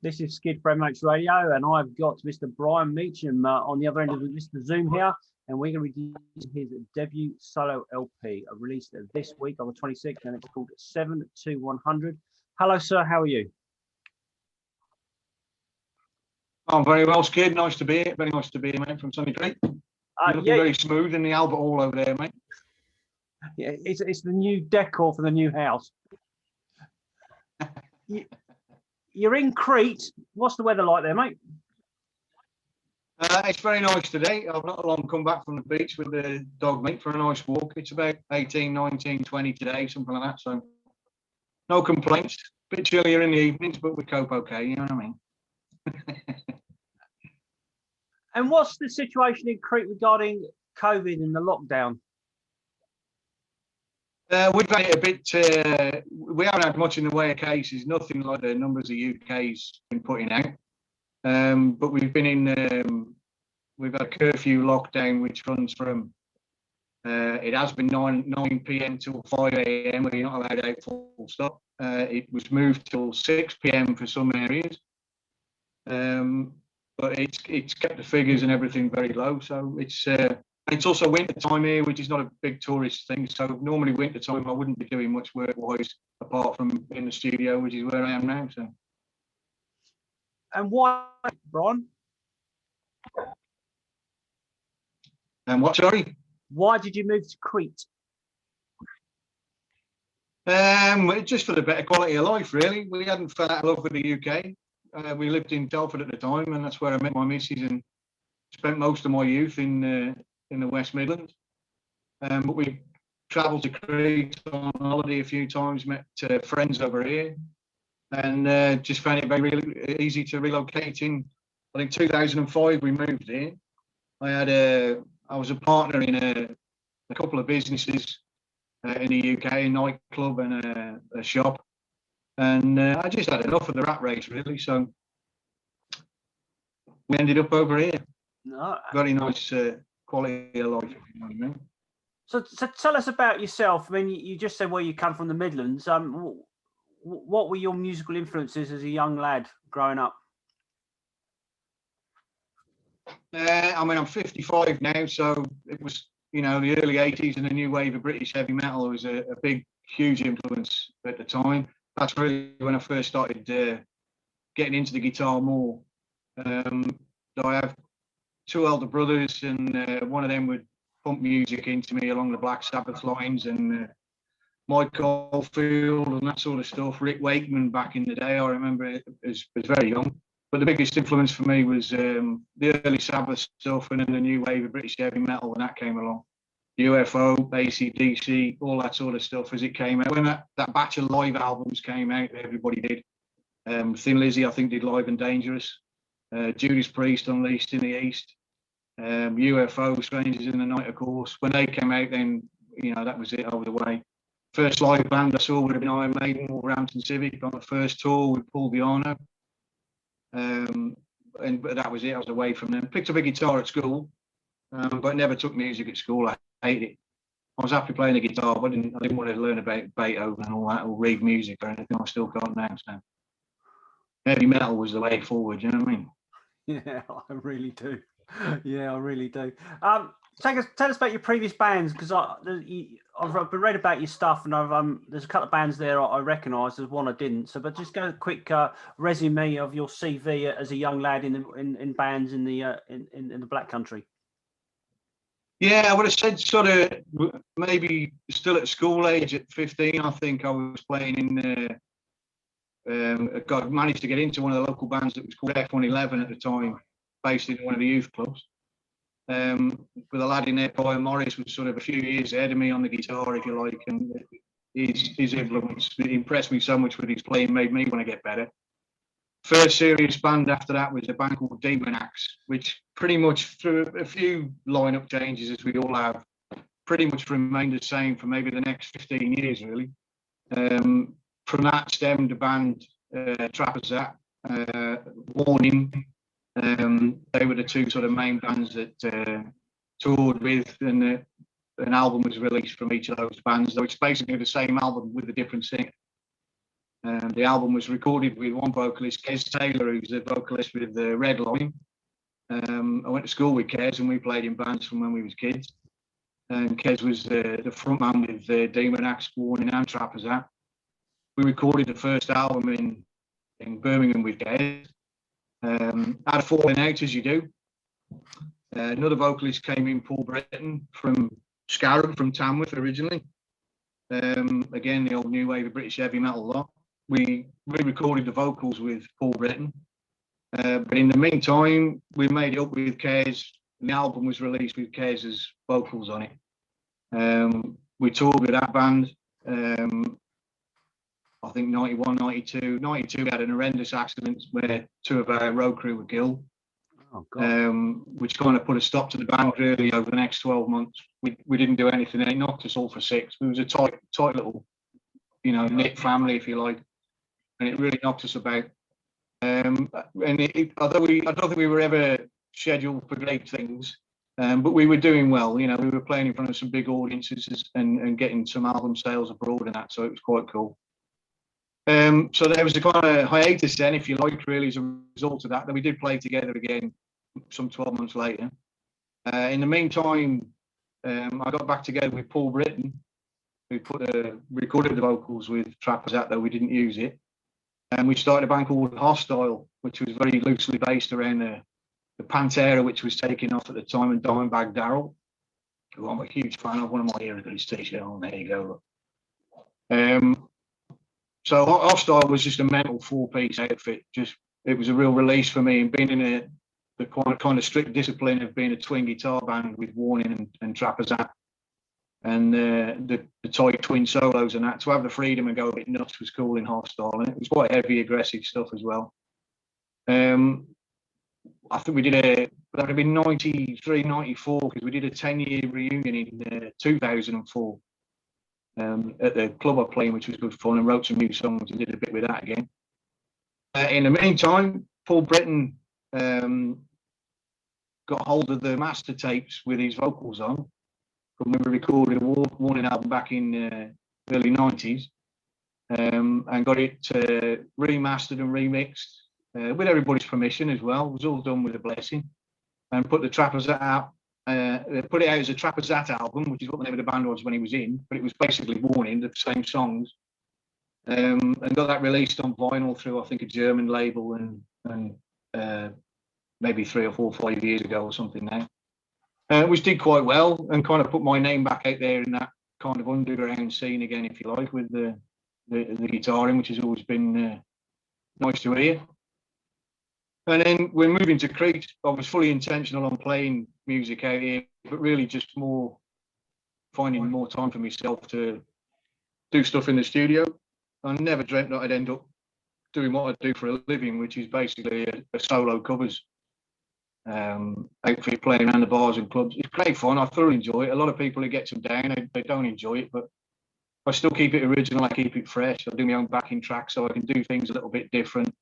This is Skid for MH Radio, and I've got Mr. Brian Meacham on the other end of Mr. Zoom here, and we're going to be his debut solo LP, released this week on the 26th, and it's called 7 to 100. Hello, sir. How are you? I'm very well, Skid. Nice to be here. Very nice to be here, mate, from sunny Crete. You're looking very smooth in the Albert Hall over there, mate. Yeah, it's the new decor for the new house. You're in Crete. What's the weather like there, mate? It's very nice today. I've not long come back from the beach with the dog, mate, for a nice walk. It's about 18, 19, 20 today, something like that. So no complaints. Bit chillier in the evenings, but we cope okay, you know what I mean? And what's the situation in Crete regarding COVID and the lockdown? We've had it a bit. We haven't had much in the way of cases. Nothing like the numbers the UK's been putting out. But we've been in. We've had a curfew lockdown, which runs from. It has been 9 p.m. till 5 a.m. where you're not allowed out full stop. It was moved till 6 p.m. for some areas. But it's kept the figures and everything very low. So it's also winter time here, which is not a big tourist thing. So normally winter time, I wouldn't be doing much work-wise apart from in the studio, which is where I am now. So. And why, Brian? And what? Sorry. Why did you move to Crete? Just for the better quality of life, really. We hadn't fell out of love with the UK. We lived in Telford at the time, and that's where I met my missus and spent most of my youth in the West Midlands. But we travelled to Crete on holiday a few times, met friends over here, and just found it really easy to relocate in. I think 2005 we moved here. I was a partner in a couple of businesses in the UK, a nightclub and a shop. And I just had enough of the rat race, really. So we ended up over here. No. Very nice quality of life, if you know what I mean. So tell us about yourself. I mean, you just said where you come from, the Midlands. What were your musical influences as a young lad growing up? I mean, I'm 55 now, so it was, the early 80s and the new wave of British heavy metal was a big, huge influence at the time. That's really when I first started getting into the guitar more. I have two elder brothers, and one of them would pump music into me along the Black Sabbath lines, and Mike Oldfield and that sort of stuff. Rick Wakeman back in the day, I remember it as very young. But the biggest influence for me was the early Sabbath stuff, and then the new wave of British heavy metal when that came along. UFO, AC/DC, all that sort of stuff as it came out. When that batch of live albums came out, everybody did. Thin Lizzy, I think, did Live and Dangerous. Judas Priest, Unleashed in the East. UFO, Strangers in the Night, of course. When they came out, then, that was it over the way. First live band I saw would have been Iron Maiden, Wolverhampton Civic on the first tour with Paul Di'Anno. But that was it. I was away from them. Picked up a guitar at school, but never took music at school. I hated it. I was happy playing the guitar, but I didn't want to learn about Beethoven and all that, or read music or anything. I still can't now. So heavy metal was the way forward. You know what I mean? Yeah, I really do. Yeah, I really do. Tell us about your previous bands, because I've read about your stuff, and there's a couple of bands there I recognise. There's one I didn't. But just go a quick resume of your CV as a young lad in bands in the Black Country. Yeah, I would have said sort of maybe still at school age at 15. I think I was playing in. I managed to get into one of the local bands that was called F111 at the time, based in one of the youth clubs. With a lad in there, Brian Morris, was sort of a few years ahead of me on the guitar, if you like, and his influence impressed me so much with his playing, made me want to get better. First serious band after that was a band called Demon Axe, which pretty much, through a few lineup changes as we all have, pretty much remained the same for maybe the next 15 years, really. From that stemmed the band Traperzat, Warning. They were the two sort of main bands that toured with, and an album was released from each of those bands, though it's basically the same album with a different singer. The album was recorded with one vocalist, Kes Taylor, who's the vocalist with the Red Line. I went to school with Kes, and we played in bands from when we was kids. And Kes was the front man with Demon Axe, Warning, and Trappers Hat. We recorded the first album in Birmingham with Kes. Had a falling out, as you do. Another vocalist came in, Paul Britton, from Scarab, from Tamworth originally. Again, the old new wave of British heavy metal lot. We re-recorded the vocals with Paul Britton. But in the meantime, we made it up with Kes, and the album was released with Kes's vocals on it. We toured with that band. I think 91, 92. 92 we had an horrendous accident where 2 of our road crew were killed. Oh, God. Which kind of put a stop to the band really over the next 12 months. We didn't do anything. It knocked us all for 6. We was a tight little, knit family, if you like, and it really knocked us about. Although I don't think we were ever scheduled for great things, but we were doing well. We were playing in front of some big audiences and getting some album sales abroad and that, so it was quite cool. So there was a kind of hiatus then, if you like, really, as a result of that. Then we did play together again some 12 months later. In the meantime, I got back together with Paul Britton, who recorded the vocals with Trappers Hat, though we didn't use it. And we started a band called Hostile, which was very loosely based around the Pantera, which was taking off at the time, and Dimebag Darrell, who I'm a huge fan of. One of my heroes t-shirt on. There you go. So Hostile was just a mental 4-piece outfit. It was a real release for me, and being in the kind of strict discipline of being a twin guitar band with Warning and Trappers Hat, and the tight twin solos and that, to have the freedom and go a bit nuts was cool in Hostile, and it was quite heavy, aggressive stuff as well. I think we did that would have been 93, 94, because we did a 10-year reunion in 2004. At the club I played, which was good fun, and wrote some new songs and did a bit with that again. In the meantime, Paul Britton got hold of the master tapes with his vocals on from when we recorded a Warning album back in early 90s, and got it remastered and remixed with everybody's permission as well. It was all done with a blessing, and put the Trappers out. Put it out as a Trappers Hat album, which is what the name of the band was when he was in, but it was basically Warning, the same songs, and got that released on vinyl through, I think, a German label, and maybe 3 or 4 or 5 years ago or something now, which did quite well and kind of put my name back out there in that kind of underground scene again, if you like, with the guitaring, which has always been nice to hear. And then we're moving to Crete. I was fully intentional on playing music out here, but really just finding more time for myself to do stuff in the studio. I never dreamt that I'd end up doing what I do for a living, which is basically a solo covers outfit, playing around the bars and clubs. It's great fun. I thoroughly enjoy it. A lot of people, it gets them down. They don't enjoy it, but I still keep it original. I keep it fresh. I do my own backing tracks, so I can do things a little bit different.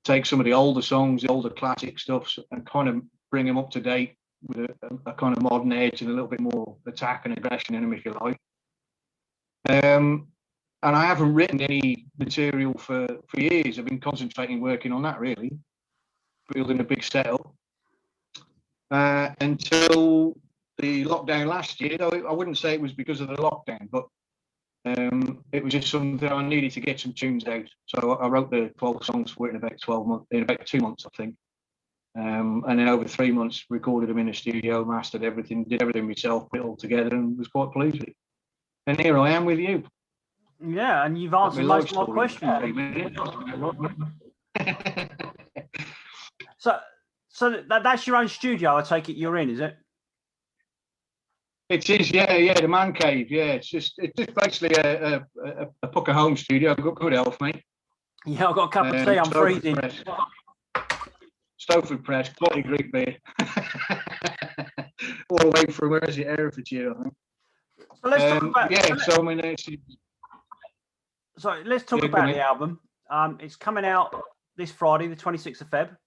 Take some of the older songs, the older classic stuff, and kind of bring them up to date with a kind of modern edge and a little bit more attack and aggression in them, if you like. And I haven't written any material for years. I've been concentrating working on that, really, building a big setup. Until the lockdown last year, though I wouldn't say it was because of the lockdown, but it was just something I needed to get some tunes out. So I wrote the 12 songs for it in about 12 months, in about 2 months, I think. And then over 3 months, recorded them in the studio, mastered everything, did everything myself, put it all together, and was quite pleased with it. And here I am with you. Yeah, and you've answered most of my questions. So that's your own studio, I take it you're in, is it? It is, yeah, the man cave, yeah. It's just basically a Pucker home studio. I've got good health, mate. Yeah, I've got a cup of tea, I'm freezing. Stowford Press, quality Greek beer. All the way from, where is it, Herefordshire, I think. So let's talk about, let's talk about the album. It's coming out this Friday, the 26th of Feb.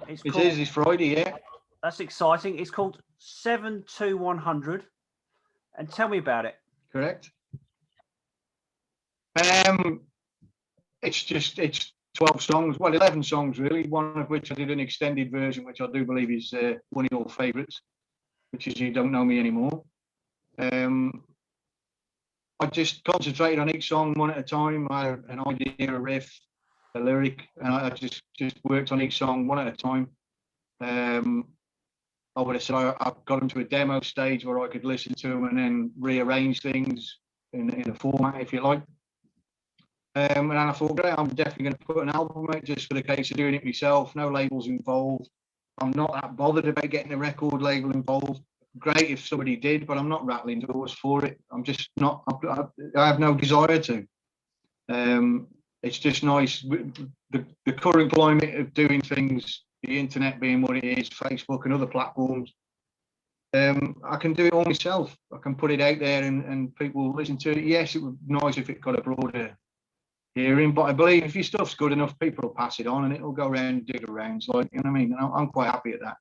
It is this Friday, yeah. That's exciting. It's called 72100. And tell me about it. Correct. it's 12 songs, well, 11 songs really, one of which I did an extended version, which I do believe is one of your favourites, which is You Don't Know Me Anymore. I just concentrated on each song one at a time. I had an idea, a riff, a lyric, and I just worked on each song one at a time. I would have said I got them to a demo stage where I could listen to them and then rearrange things in a format, if you like. And then I thought, great, I'm definitely going to put an album out just for the case of doing it myself. No labels involved. I'm not that bothered about getting a record label involved. Great if somebody did, but I'm not rattling doors for it. I'm just not. I have no desire to. It's just nice. The current climate of doing things, the internet being what it is, Facebook and other platforms. I can do it all myself. I can put it out there and people will listen to it. Yes, it would be nice if it got a broader hearing, but I believe if your stuff's good enough, people will pass it on and it'll go around, dig around. Like, you know what I mean? And I'm quite happy at that.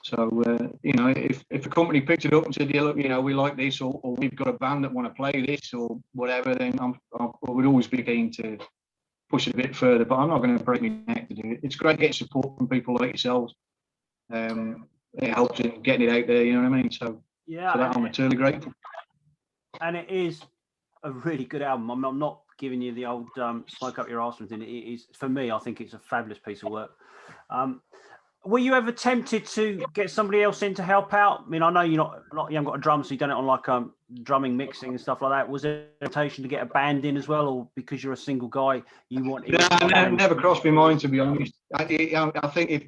So, if a company picked it up and said, yeah, look, we like this, or we've got a band that want to play this or whatever, then I would always be keen to push it a bit further, but I'm not going to break my neck to do it. It's great getting support from people like yourselves. It helps in getting it out there, you know what I mean? So, yeah, for that, I'm eternally grateful. And it is a really good album. I'm not giving you the old smoke up your arse thing. It is, for me, I think it's a fabulous piece of work. Were you ever tempted to get somebody else in to help out? I mean, I know you haven't got a drum, so you've done it on like drumming, mixing, and stuff like that. Was there a temptation to get a band in as well, or because you're a single guy, you want? No, never crossed my mind, to be honest. I think if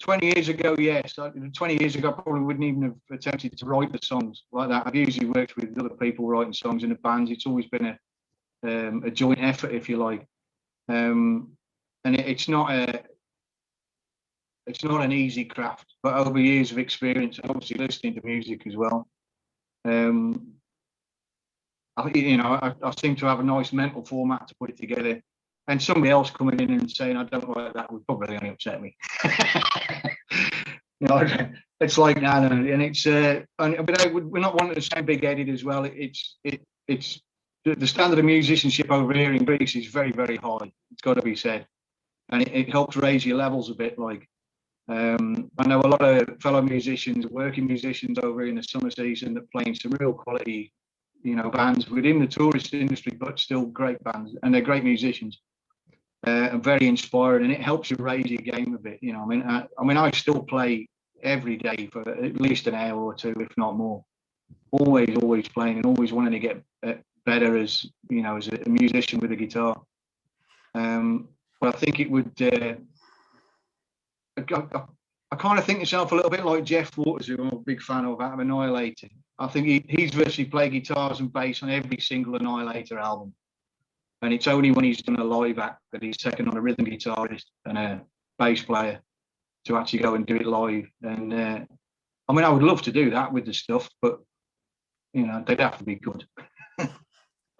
20 years ago, yes. 20 years ago, I probably wouldn't even have attempted to write the songs like that. I've usually worked with other people writing songs in the bands. It's always been a joint effort, if you like. And it's not an easy craft, but over years of experience, and obviously listening to music as well, I seem to have a nice mental format to put it together. And somebody else coming in and saying I don't like that would probably only upset me. It's like that, and it's but we're not wanting to sound big-headed as well. It's the standard of musicianship over here in Greece is very, very high. It's got to be said, and it helps raise your levels a bit. Like I know a lot of fellow musicians, working musicians over in the summer season that playing some real quality, bands within the tourist industry, but still great bands, and they're great musicians. And very inspiring, and it helps you raise your game a bit. I still play every day for at least an hour or two, if not more. Always playing and always wanting to get better as a musician with a guitar. But I think it would. I kind of think myself a little bit like Jeff Waters, who I'm a big fan of, out of Annihilator. I think he's virtually played guitars and bass on every single Annihilator album. And it's only when he's done a live act that he's taken on a rhythm guitarist and a bass player to actually go and do it live. And I would love to do that with the stuff, but they'd have to be good. I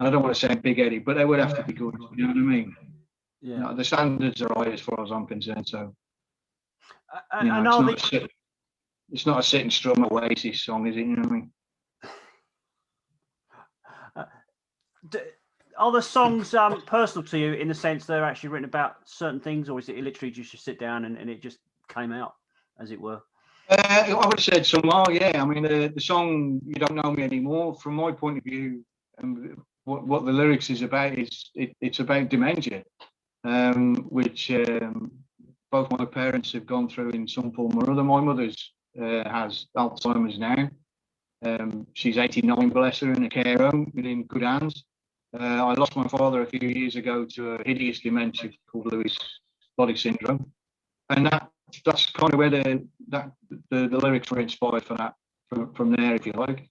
don't want to sound big-headed, but they would have to be good. You know what I mean? Yeah. The standards are high as far as I'm concerned. So, it's not a sit and strum Oasis song, is it? You know what I mean? Are the songs personal to you in the sense they're actually written about certain things, or is it literally just you sit down and it just came out, as it were? I would have said some are, yeah. The song You Don't Know Me Anymore, from my point of view, and what the lyrics is about is it's about dementia, which both my parents have gone through in some form or other. My mother's has Alzheimer's now. She's 89, bless her, in a care home, in good hands. I lost my father a few years ago to a hideous dementia called Lewy body syndrome, and that's kind of where the lyrics were inspired for that, from there, if you like.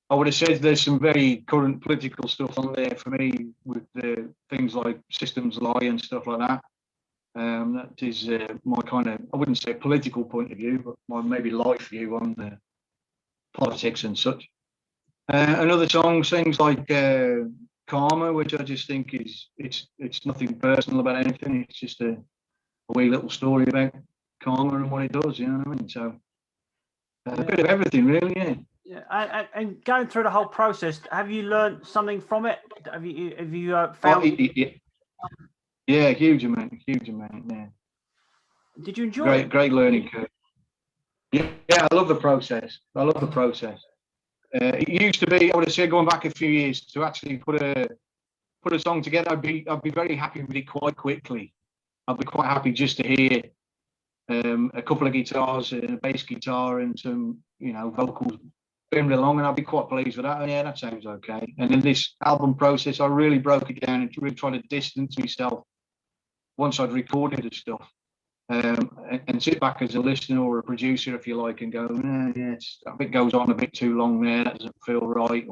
I would have said there's some very current political stuff on there for me, with things like systems lie and stuff like that. That is my kind of, I wouldn't say political point of view, but my maybe life view on the politics and such. And other songs, things like Karma, which I just think it's nothing personal about anything. It's just a wee little story about karma and what it does. You know what I mean? So a bit of everything, really. Yeah. Yeah, and going through the whole process, have you learned something from it? Have you found? Yeah, huge amount, yeah. Did you enjoy it? Great learning curve. Yeah, I love the process. I love the process. It used to be, I would have said, going back a few years, to actually put a song together, I'd be very happy with it quite quickly. I'd be quite happy just to hear a couple of guitars and a bass guitar and some, vocals bimmed along, and I'd be quite pleased with that. And yeah, that sounds okay. And in this album process, I really broke it down and really tried to distance myself once I'd recorded the stuff, and sit back as a listener or a producer, if you like, and go, yeah, I think it goes on a bit too long there. That doesn't feel right.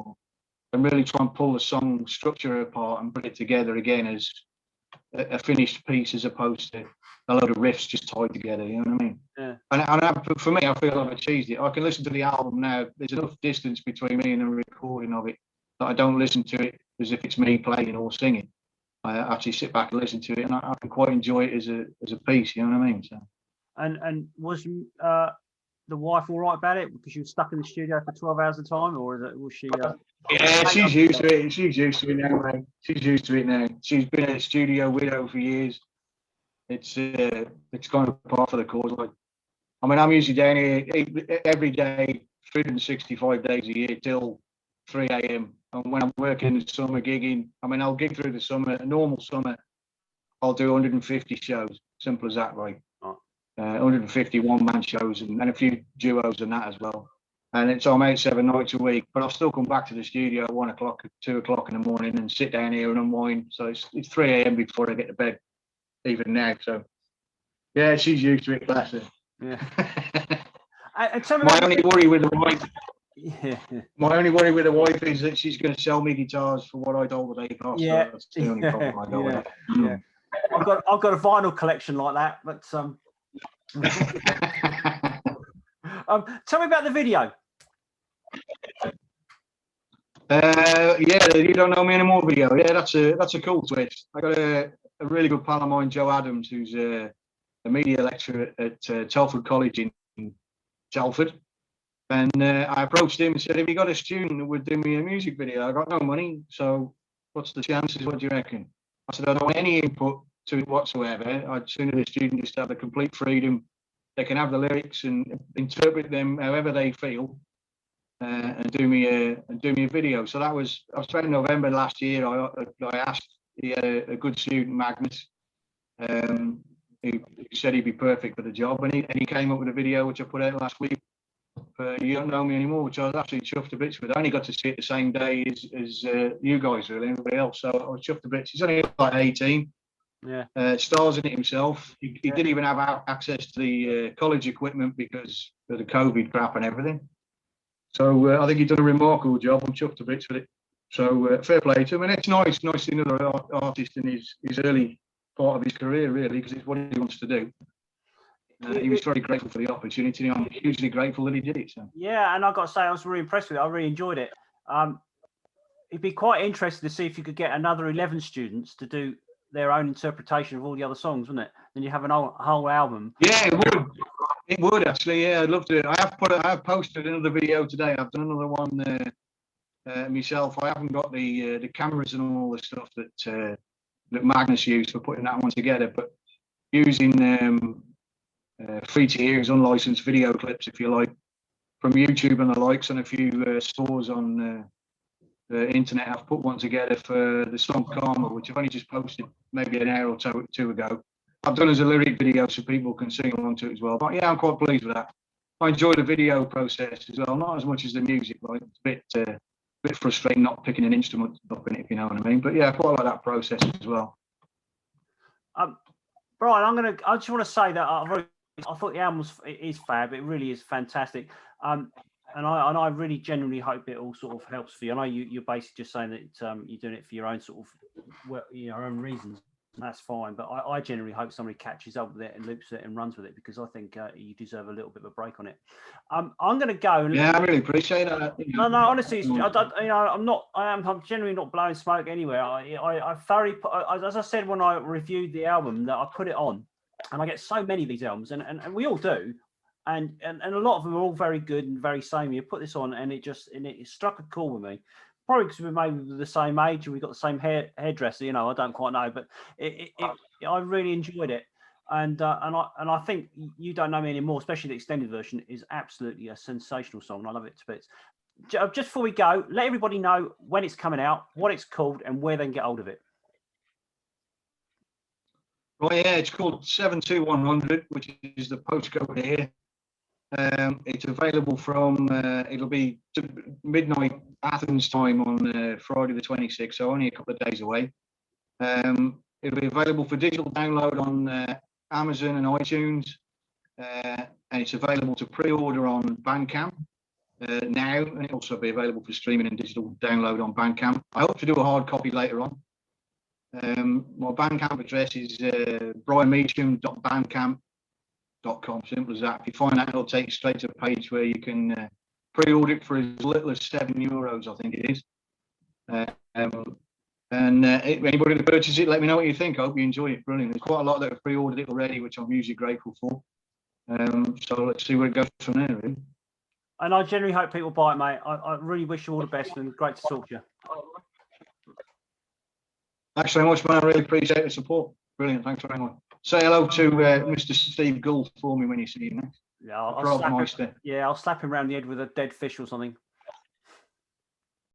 And really try and pull the song structure apart and put it together again as a finished piece, as opposed to a load of riffs just tied together. You know what I mean? Yeah. And for me, I feel I've achieved it. I can listen to the album now. There's enough distance between me and the recording of it that I don't listen to it as if it's me playing or singing. I actually sit back and listen to it, and I can quite enjoy it as a piece. You know what I mean? So. And was the wife all right about it because you were stuck in the studio for 12 hours at a time, or was she? Yeah, she's used to it. She's used to it now, mate. She's used to it now. She's been a studio widow for years. It's kind of par for the course. Like, I mean, I'm usually down here every day, 365 days a year till 3 a.m. And when I'm working in the summer gigging, I mean, I'll gig through the summer. A normal summer, I'll do 150 shows. Simple as that, right? 150 one-man shows and a few duos and that as well. And so I'm out 7 nights a week, but I'll still come back to the studio at 1 o'clock, 2 o'clock in the morning and sit down here and unwind. So it's 3 a.m. before I get to bed, even now. So yeah, she's used to it, bless her. Yeah. My only worry with the wife. Yeah. My only worry with the wife is that she's going to sell me guitars for what I told her they cost. Yeah. So that's the only problem I got with it. Yeah. I've got a vinyl collection like that, but tell me about the video. Yeah, you don't know me anymore video. Yeah, that's a cool twist. I got a really good pal of mine, Joe Adams, who's a media lecturer at Telford College in Telford. And I approached him and said, have you got a student who would do me a music video? I got no money, so what's the chances? What do you reckon? I said, I don't want any input to it whatsoever. I'd sooner the student just have the complete freedom. They can have the lyrics and interpret them however they feel, and do me a video. So I was spent in November last year. I asked, he had a good student, Magnus, who said he'd be perfect for the job, and he came up with a video which I put out last week. You Don't Know Me Anymore, which I was absolutely chuffed to bits with. I only got to see it the same day as you guys, really, everybody else. So I was chuffed to bits. He's only like 18. Yeah. Stars in it himself. He didn't even have access to the college equipment because of the COVID crap and everything. So I think he's done a remarkable job. I'm chuffed to bits with it. So fair play to him. And it's nice seeing another artist in his early part of his career, really, because it's what he wants to do. He was very grateful for the opportunity. I'm hugely grateful that he did it. So. Yeah, and I've got to say, I was really impressed with it. I really enjoyed it. It'd be quite interesting to see if you could get another 11 students to do their own interpretation of all the other songs, wouldn't it? Then you have a whole album. Yeah, it would. It would actually. Yeah, I'd love to. I have posted another video today. I've done another one myself. I haven't got the cameras and all the stuff that Magnus used for putting that one together, but using free to use unlicensed video clips, if you like, from YouTube and the likes, and a few stores on the internet. I've put one together for the song Karma, which I've only just posted maybe an hour or two ago. I've done as a lyric video so people can sing along to it as well. But yeah, I'm quite pleased with that. I enjoy the video process as well, not as much as the music. Like, it's a bit frustrating not picking an instrument up in it, if you know what I mean. But yeah, I quite like that process as well. Brian, I just want to say that I thought the album is fab. It really is fantastic. And I really genuinely hope it all sort of helps for you. I know you're basically just saying that you're doing it for your own sort of your own reasons, and that's fine. But I genuinely hope somebody catches up with it and loops it and runs with it, because I think you deserve a little bit of a break on it. I'm going to go. And yeah, I really appreciate that. No, honestly, I'm genuinely not blowing smoke anywhere. I thoroughly, as I said when I reviewed the album, that I put it on, and I get so many of these albums, and we all do. And a lot of them are all very good and very samey. You put this on, and it struck a chord with me. probably because we're maybe the same age and we've got the same hairdresser. You know, I don't quite know, but I really enjoyed it. And I think You Don't Know Me Anymore, especially the extended version, is absolutely a sensational song. I love it to bits. Just before we go, let everybody know when it's coming out, what it's called, and where they can get hold of it. Well, yeah, it's called 72100, which is the postcode here. It's available from, it'll be midnight Athens time on Friday the 26th, so only a couple of days away. It'll be available for digital download on Amazon and iTunes, and it's available to pre-order on Bandcamp now, and it'll also be available for streaming and digital download on Bandcamp. I hope to do a hard copy later on. My Bandcamp address is brianmeacham.bandcamp.com. Simple as that. If you find that, it'll take you straight to a page where you can pre-order it for as little as €7, I think it is. If anybody to purchase it, let me know what you think. I hope you enjoy it. Brilliant. There's quite a lot that have pre-ordered it already, which I'm hugely grateful for. So let's see where it goes from there, really. And I generally hope people buy it, mate. I really wish you all the best, and great to talk to you. Thanks very much, man. I really appreciate the support. Brilliant. Thanks very much. Say hello to Mr. Steve Gould for me when you see him next. Yeah, I'll slap him around the head with a dead fish or something.